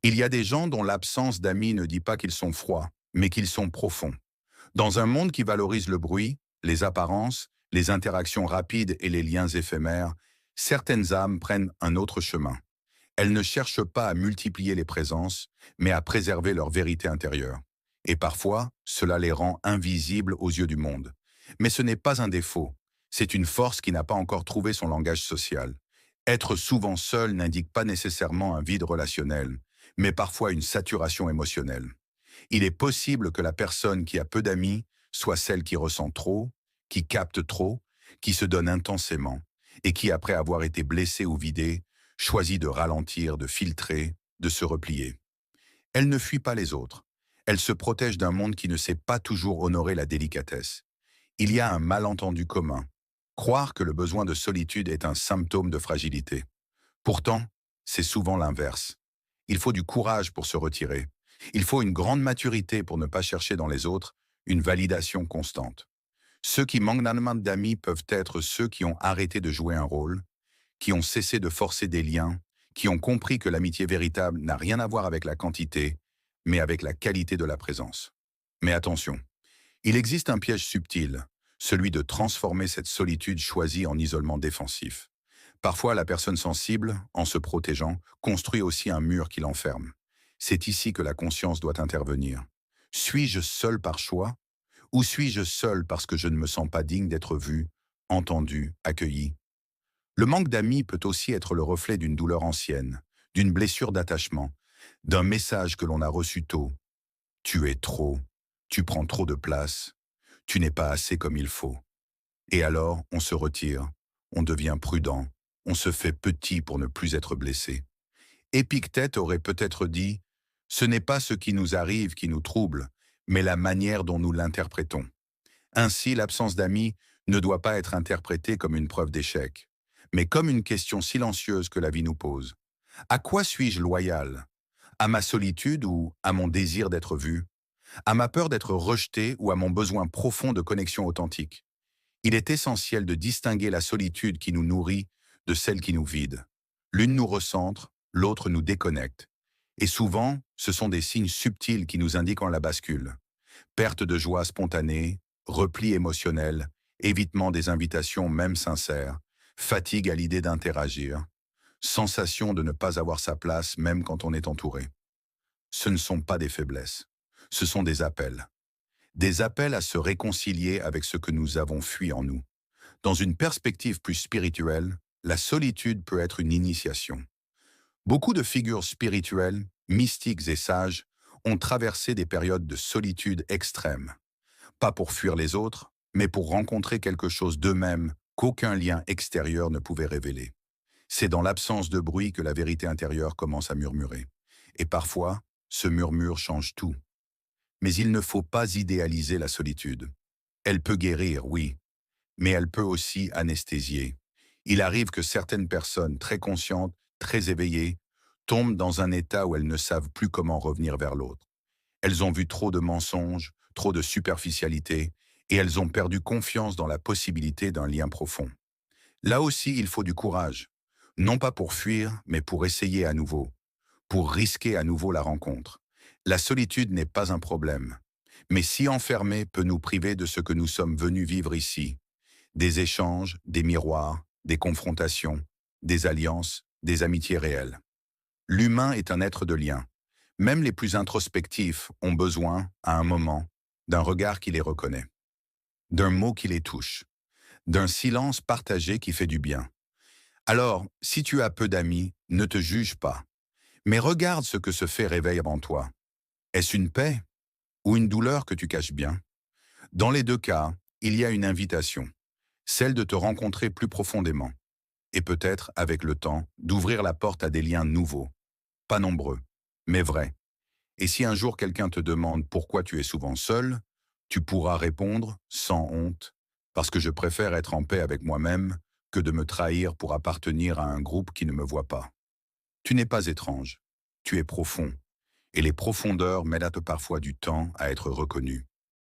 Il y a des gens dont l'absence d'amis ne dit pas qu'ils sont froids, mais qu'ils sont profonds. Dans un monde qui valorise le bruit, les apparences, les interactions rapides et les liens éphémères, certaines âmes prennent un autre chemin. Elles ne cherchent pas à multiplier les présences, mais à préserver leur vérité intérieure. Et parfois, cela les rend invisibles aux yeux du monde. Mais ce n'est pas un défaut, c'est une force qui n'a pas encore trouvé son langage social. Être souvent seul n'indique pas nécessairement un vide relationnel, mais parfois une saturation émotionnelle. Il est possible que la personne qui a peu d'amis soit celle qui ressent trop, qui capte trop, qui se donne intensément, et qui, après avoir été blessée ou vidée, choisit de ralentir, de filtrer, de se replier. Elle ne fuit pas les autres. Elle se protège d'un monde qui ne sait pas toujours honorer la délicatesse. Il y a un malentendu commun. Croire que le besoin de solitude est un symptôme de fragilité. Pourtant, c'est souvent l'inverse. Il faut du courage pour se retirer. Il faut une grande maturité pour ne pas chercher dans les autres une validation constante. Ceux qui manquent d'amis peuvent être ceux qui ont arrêté de jouer un rôle, qui ont cessé de forcer des liens, qui ont compris que l'amitié véritable n'a rien à voir avec la quantité, mais avec la qualité de la présence. Mais attention, il existe un piège subtil, celui de transformer cette solitude choisie en isolement défensif. Parfois, la personne sensible, en se protégeant, construit aussi un mur qui l'enferme. C'est ici que la conscience doit intervenir. Suis-je seul par choix ou suis-je seul parce que je ne me sens pas digne d'être vu, entendu, accueilli? Le manque d'amis peut aussi être le reflet d'une douleur ancienne, d'une blessure d'attachement, d'un message que l'on a reçu tôt. Tu es trop, tu prends trop de place, tu n'es pas assez comme il faut. Et alors, on se retire, on devient prudent, on se fait petit pour ne plus être blessé. Épictète aurait peut-être dit « Ce n'est pas ce qui nous arrive qui nous trouble, mais la manière dont nous l'interprétons ». Ainsi, l'absence d'amis ne doit pas être interprétée comme une preuve d'échec, mais comme une question silencieuse que la vie nous pose. À quoi suis-je loyal? À ma solitude ou à mon désir d'être vu? À ma peur d'être rejeté ou à mon besoin profond de connexion authentique? Il est essentiel de distinguer la solitude qui nous nourrit de celle qui nous vide. L'une nous recentre, l'autre nous déconnecte. Et souvent, ce sont des signes subtils qui nous indiquent la bascule. Perte de joie spontanée, repli émotionnel, évitement des invitations même sincères, fatigue à l'idée d'interagir, sensation de ne pas avoir sa place même quand on est entouré. Ce ne sont pas des faiblesses, ce sont des appels. Des appels à se réconcilier avec ce que nous avons fui en nous. Dans une perspective plus spirituelle, la solitude peut être une initiation. Beaucoup de figures spirituelles, mystiques et sages ont traversé des périodes de solitude extrême. Pas pour fuir les autres, mais pour rencontrer quelque chose d'eux-mêmes qu'aucun lien extérieur ne pouvait révéler. C'est dans l'absence de bruit que la vérité intérieure commence à murmurer. Et parfois, ce murmure change tout. Mais il ne faut pas idéaliser la solitude. Elle peut guérir, oui, mais elle peut aussi anesthésier. Il arrive que certaines personnes très conscientes, très éveillées, tombent dans un état où elles ne savent plus comment revenir vers l'autre. Elles ont vu trop de mensonges, trop de superficialité, et elles ont perdu confiance dans la possibilité d'un lien profond. Là aussi, il faut du courage, non pas pour fuir, mais pour essayer à nouveau, pour risquer à nouveau la rencontre. La solitude n'est pas un problème, mais s'y enfermer peut nous priver de ce que nous sommes venus vivre ici, des échanges, des miroirs, des confrontations, des alliances, des amitiés réelles. L'humain est un être de lien. Même les plus introspectifs ont besoin, à un moment, d'un regard qui les reconnaît, d'un mot qui les touche, d'un silence partagé qui fait du bien. Alors, si tu as peu d'amis, ne te juge pas, mais regarde ce que ce fait réveille en toi. Est-ce une paix ou une douleur que tu caches bien? Dans les deux cas, il y a une invitation, celle de te rencontrer plus profondément, et peut-être, avec le temps, d'ouvrir la porte à des liens nouveaux, pas nombreux, mais vrais. Et si un jour quelqu'un te demande pourquoi tu es souvent seul, tu pourras répondre, sans honte, parce que je préfère être en paix avec moi-même que de me trahir pour appartenir à un groupe qui ne me voit pas. Tu n'es pas étrange, tu es profond, et les profondeurs méritent parfois du temps à être reconnues.